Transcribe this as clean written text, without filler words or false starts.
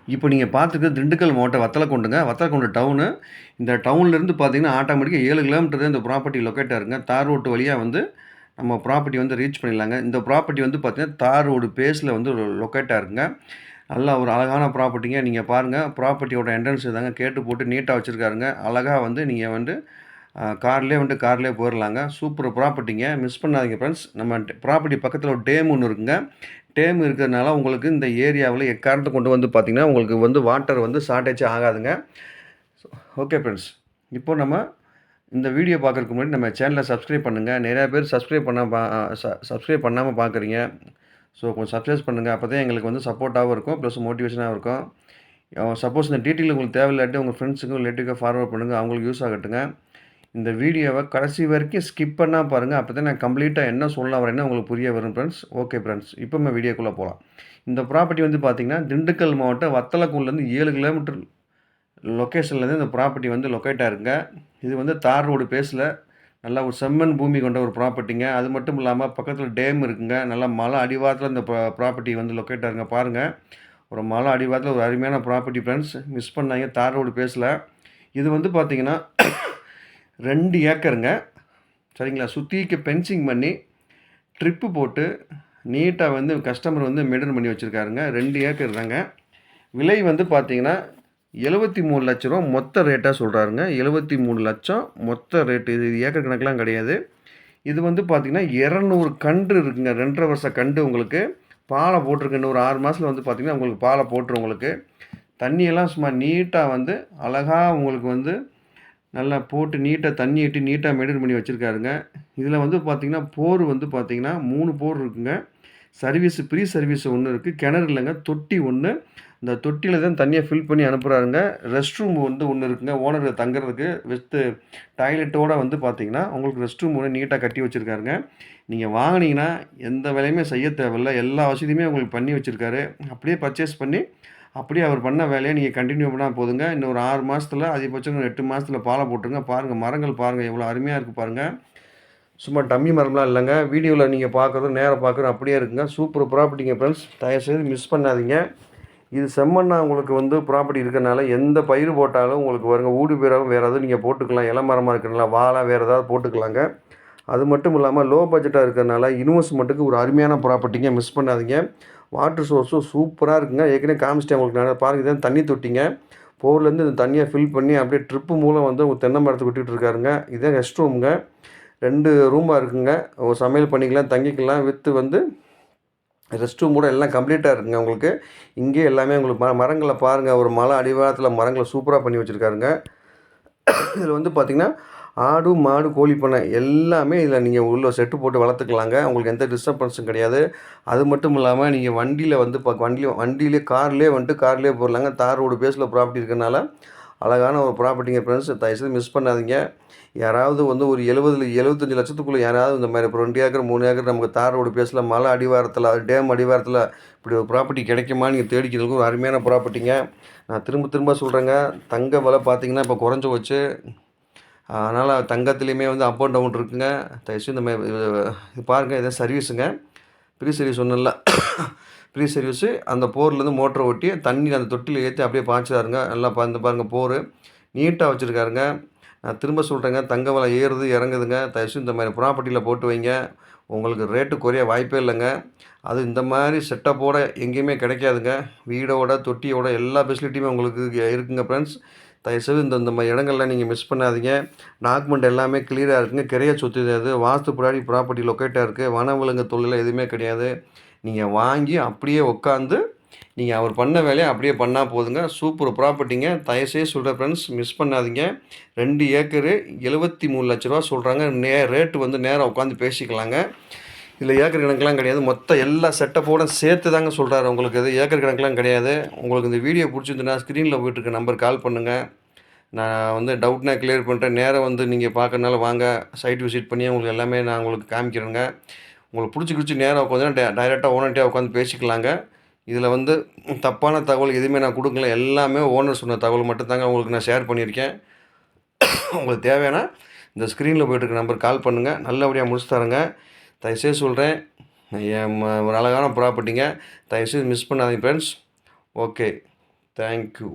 இப்போ நீங்க பார்த்துருக்கிறது திண்டுக்கல் மாவட்டம் வத்தலக்குண்டுங்க. வத்தலக்குண்டு டவுனு. இந்த டவுன்லேருந்து பார்த்தீங்கன்னா, ஆட்டோமேட்டிக்கா 7 கிலோமீட்டர் தான் இந்த ப்ராப்பர்ட்டி லொக்கேட் ஆயிருங்க. தார் ரோட்டு வழியா வந்து நம்ம ப்ராப்பர்ட்டி வந்து ரீச் பண்ணிடலாங்க. இந்த ப்ராப்பர்ட்டி வந்து பார்த்தீங்கன்னா, தார் ரோடு பேஸில வந்து லொக்கேட் ஆயிருக்குங்க. நல்ல ஒரு அழகான ப்ராப்பர்ட்டிங்க. நீங்க பாருங்க, ப்ராப்பர்ட்டியோட என்ட்ரன்ஸ் இதாங்க. கேட்டு போட்டு நீட்டா வச்சிருக்காருங்க. அழகா வந்து நீங்க வந்து கார்லயே போயிரலாங்க. சூப்பர் ப்ராப்பர்ட்டிங்க. மிஸ் பண்ணாதீங்க ஃப்ரெண்ட்ஸ். நம்ம ப்ராப்பர்ட்டி பக்கத்தில ஒரு டேம் ஒண்ணு இருக்குங்க. டேம் இருக்கிறதுனால உங்களுக்கு இந்த ஏரியாவுல எக்காரணத்த கொண்டு வந்து பார்த்தீங்கன்னா, உங்களுக்கு வந்து வாட்டர் வந்து ஷார்ட்டேஜே ஆகாதுங்க. Okay friends. இப்போ நம்ம இந்த வீடியோ பார்க்கறதுக்கு முன்னாடி நம்ம சேனலை சப்ஸ்கிரைப் பண்ணுங்க. நிறையா பேர் சப்ஸ்கிரைப் பண்ணாம பார்க்குறீங்க. ஸோ கொஞ்சம் சப்ஸ்கிரைப் பண்ணுங்க. அப்போ தான் எங்களுக்கு வந்து சப்போர்ட்டாவும் இருக்கும். ப்ளஸ் மோட்டிவேஷனாவும் இருக்கும். சப்போஸ் இந்த டீட்டெயில் உங்களுக்கு தேவையில்லாட்டி உங்கள் ஃப்ரெண்ட்ஸுக்கும் ரிலேட்டிவ்க்கும் ஃபார்வர்ட் பண்ணுங்க. அவங்களுக்கு யூஸ் ஆகட்டுங்க. இந்த வீடியோவை கடைசி வரைக்கும் ஸ்கிப் பண்ணாம பாருங்க. அப்போ தான் நான் கம்ப்ளீட்டா என்ன சொல்ல வரேன்னு உங்களுக்கு புரிய வரும் ஃப்ரெண்ட்ஸ். Okay friends. இப்போ நம்ம வீடியோக்குள்ள போலாம். இந்த ப்ராப்பர்ட்டி வந்து பார்த்தீங்கன்னா, திண்டுக்கல் மாவட்டம் வத்தலக்குண்டுலேருந்து 7 கிலோமீட்டர் லொக்கேஷன்லேருந்து இந்த ப்ராப்பர்ட்டி வந்து லொக்கேட் ஆயிருக்குங்க. இது வந்து தார் ரோடு பேஸில நல்லா ஒரு செம்மண் பூமி கொண்ட ஒரு ப்ராப்பர்ட்டிங்க. அது மட்டும் இல்லாம பக்கத்தில டேம் இருக்குங்க. நல்லா மலை அடிவாரத்தில இந்த ப்ராப்பர்ட்டி வந்து லொக்கேட் ஆயிருங்க. பாருங்க. ஒரு மலை அடிவாரத்தில ஒரு அருமையான ப்ராப்பர்ட்டி ஃப்ரெண்ட்ஸ். மிஸ் பண்ணாதீங்க. தார் ரோடு பேஸில. இது வந்து பார்த்தீங்கன்னா 2 ஏக்கருங்க. சரிங்களா? சுத்திக்கு ஃபென்சிங் பண்ணி, ட்ரிப்பு போட்டு, நீட்டா வந்து கஸ்டமர் வந்து மெயின்டெயின் பண்ணி வச்சிருக்காருங்க. 2 ஏக்கர் தாங்க. விலை வந்து பார்த்தீங்கன்னா, ரூ. 73,00,000 மொத்த ரேட்டா சொல்றாருங்க. 73,00,000 மொத்த ரேட்டு. இது ஏக்கர் கணக்குலாம் கிடையாது. இது வந்து பார்த்தீங்கன்னா, 200 கன்று இருக்குங்க. 2 1/2 வருஷ கன்று உங்களுக்கு. பாலை போட்டிருக்கு. இன்னும் ஒரு 6 மாசத்துல வந்து பார்த்தீங்கன்னா, உங்களுக்கு பாலை போட்டுரும் உங்களுக்கு. தண்ணியெல்லாம் சும்மா நீட்டா வந்து அழகா உங்களுக்கு வந்து நல்லா போட்டு நீட்டா தண்ணி விட்டு நீட்டா மெயின்டெயின் பண்ணி வச்சிருக்காருங்க. இதில வந்து பார்த்தீங்கன்னா, போர் வந்து பார்த்தீங்கன்னா 3 போர் இருக்குங்க. ஃப்ரீ சர்வீஸ் ஒண்ணு இருக்கு. கிணறு இல்லங்க. தொட்டி ஒண்ணு. இந்த தொட்டியில தான் தண்ணிய ஃபில் பண்ணி அனுப்புறாருங்க. ரெஸ்ட் ரூம் வந்து ஒண்ணு இருக்குங்க. ஓனர் தங்குறதுக்கு வித் டாய்லெட்டோட வந்து பார்த்தீங்கன்னா, உங்களுக்கு ரெஸ்ட் ரூம் ஒண்ணு நீட்டா கட்டி வச்சிருக்காருங்க. நீங்க வாங்குனீங்கன்னா, எந்த வேலையுமே செய்ய தேவையில்ல. எல்லா வசதியுமே உங்களுக்கு பண்ணி வச்சிருக்காரு. அப்படியே பர்ச்சேஸ் பண்ணி அப்படியே அவர் பண்ண வேலைய நீங்க கன்டின்யூ பண்ணா போதுங்க. இன்னும் ஒரு 6 மாசத்துல அதிகபட்சம் 8 மாசத்துல பால போட்டுருங்க. பாருங்க மரங்கள் பாருங்க எவ்வளோ அருமையா இருக்கு பாருங்க. சும்மா டம்மி மரம்லாம் இல்லங்க. வீடியோல நீங்க பார்க்குறதும், நேரா பார்க்குறதும் அப்படியே இருக்குங்க. சூப்பர் ப்ராப்பர்ட்டிங்க ஃப்ரெண்ட்ஸ். தயவுசெய்து மிஸ் பண்ணாதீங்க. இது செம்மண்ணா உங்களுக்கு வந்து ப்ராப்பர்ட்டி இருக்கனால எந்த பயிர் போட்டாலும் உங்களுக்கு வருங்க. ஊடு பயிராவும் வேற எதுவும் நீங்க போட்டுக்கலாம். இள மரமா இருக்கிறனால வாழை வேற ஏதாவது போட்டுக்கலாங்க. அது மட்டும் இல்லாம லோ பட்ஜெட்டா இருக்கிறனால இன்வெஸ்ட்மென்ட்டுக்கு ஒரு அருமையான ப்ராப்பர்ட்டிங்க. மிஸ் பண்ணாதீங்க. வாட்டர் சோர்ஸும் சூப்பரா இருக்குங்க. ஏற்கனவே காமிச்சிட்டேன் உங்களுக்கு நானு. பாருங்க இதான் தண்ணி தொட்டிங்க. போர்லேருந்து இந்த தண்ணிய ஃபில் பண்ணி அப்படியே ட்ரிப்பு மூலம் வந்து உங்க தென்னை மரத்துக்கு விட்டுட்டு இருக்காருங்க. இதான் ரெஸ்ட் ரூமுங்க. 2 ரூமா இருக்குங்க. ஒரு சமையல் பண்ணிக்கலாம், தங்கிக்கலாம். வித் வந்து ரெஸ்ட் ரூம் கூட எல்லாம் கம்ப்ளீட்டா இருக்குங்க உங்களுக்கு. இங்கேயே எல்லாமே உங்களுக்கு மரங்கள பாருங்க. ஒரு மலை அடிவாரத்தில மரங்கள சூப்பரா பண்ணி வச்சிருக்காருங்க. இதில வந்து பார்த்தீங்கன்னா, ஆடு, மாடு, கோழி பண்ணை எல்லாமே இதில நீங்க உள்ள செட்டு போட்டு வளர்த்துக்கலாங்க. உங்களுக்கு எந்த டிஸ்டர்பன்ஸும் கிடையாது. அது மட்டும் இல்லாம நீங்க வண்டியில வந்து வண்டியிலே கார்லயே வந்துட்டு கார்லயே போயிரலாங்க. தார் ரோடு பேஸ்ல ப்ராப்பர்ட்டி இருக்கனால, அழகான ஒரு ப்ராப்பர்ட்டிங்க ஃப்ரெண்ட்ஸ். தயவுசெய்து மிஸ் பண்ணாதீங்க. யாராவது வந்து ஒரு 75 லட்சத்துக்குள்ள யாராவது இந்த மாரி இப்போ 2 ஏக்கர், 3 ஏக்கர் நமக்கு தார் ரோடு பேஸ்ல மலை அடிவாரத்தில, டேம் அடிவாரத்தில இப்படி ஒரு ப்ராப்பர்ட்டி கிடைக்குமா நீங்க தேடிக்கிறதுக்கு ஒரு அருமையான ப்ராப்பர்ட்டிங்க. நான் திரும்ப திரும்ப சொல்றேங்க. தங்க விலை பார்த்தீங்கன்னா, இப்போ குறைஞ்சு போச்சு. அதனால தங்கத்திலயுமே வந்து அப் அண்ட் டவுன் இருக்குங்க. தயவுசெய்து இந்த மாரி இது பாருங்க. இதான் சர்வீஸுங்க. ஃப்ரீ சர்வீஸ் சொன்னேன்ல. ஃப்ரீ சர்வீஸு அந்த போர்லேருந்து மோட்டர ஓட்டி தண்ணி அந்த தொட்டியில ஏத்தி அப்படியே பாய்ச்சுறாருங்க. நல்லா இந்த பாருங்க போரு. நீட்டா வச்சிருக்காருங்க. நான் திரும்ப சொல்றேங்க. தங்க விலை ஏறுது, இறங்குதுங்க. தயவுசெய்து இந்த மாரி ப்ராப்பர்ட்டியில போட்டு வைங்க. உங்களுக்கு ரேட்டு குறைய வாய்ப்பே இல்லங்க. அதுவும் இந்த மாரி செட்டப்போட எங்கேயுமே கிடைக்காதுங்க. வீடோட, தொட்டியோட எல்லா ஃபெசிலிட்டியுமே உங்களுக்கு இருக்குங்க ஃப்ரெண்ட்ஸ். தயவுசெய்து இந்த இந்த மாரி இடங்கள்லாம் நீங்க மிஸ் பண்ணாதீங்க. டாக்குமெண்ட் எல்லாமே கிளியரா இருக்குங்க. கிரைய சொத்து இது. வாஸ்துப்படி ப்ராப்பர்ட்டி லொக்கேட்டா இருக்கு. வனவிலங்கு தொல்லைலாம் எதுவுமே கிடையாது. நீங்க வாங்கி அப்படியே உட்காந்து நீங்க அவர் பண்ண வேலைய அப்படியே பண்ணா போதுங்க. சூப்பர் ப்ராப்பர்ட்டிங்க. தயவுசெய்து சொல்றேன் ஃப்ரெண்ட்ஸ் மிஸ் பண்ணாதீங்க. 2 ஏக்கரு ரூ. 73,00,000 சொல்றாங்க. ரேட்டு வந்து நேரா உட்காந்து பேசிக்கலாங்க. இதில ஏக்கர் கணக்குலாம் கிடையாது. மொத்த எல்லா செட்டப்போட சேர்த்து தாங்க சொல்றாரு உங்களுக்கு இது. ஏக்கர் கணக்குலாம் கிடையாது. உங்களுக்கு இந்த வீடியோ புடிச்சிருந்துன்னா ஸ்க்ரீன்ல போயிட்டுருக்க நம்பருக்கு கால் பண்ணுங்க. நான் வந்து டவுட்னா கிளியர் பண்றேன். நேரா வந்து நீங்க பார்க்கறனால வாங்க. சைட் விசிட் பண்ணி உங்களுக்கு எல்லாமே நான் உங்களுக்கு காமிக்கிறேங்க. உங்களுக்கு புடிச்சுக்கிச்சு நேரா உட்காந்தா டைரக்ட்டா ஓனர்ட்டயே உட்காந்து பேசிக்கலாங்க. இதில வந்து தப்பான தகவல் எதுவுமே நான் குடுக்கல. எல்லாமே ஓனர் சொன்ன தகவல் மட்டும் தாங்க உங்களுக்கு நான் ஷேர் பண்ணியிருக்கேன். உங்களுக்கு தேவையானா இந்த ஸ்க்ரீன்ல போயிட்டுருக்க நம்பருக்கு கால் பண்ணுங்க. நல்லபடியா முடிச்சு தரேங்க. தயவுசெய்து சொல்றேன். ஒரு அழகான ப்ராப்பர்ட்டிங்க. தயவுசெய்து மிஸ் பண்ணாதீங்க ஃப்ரெண்ட்ஸ். ஓகே. Thank you.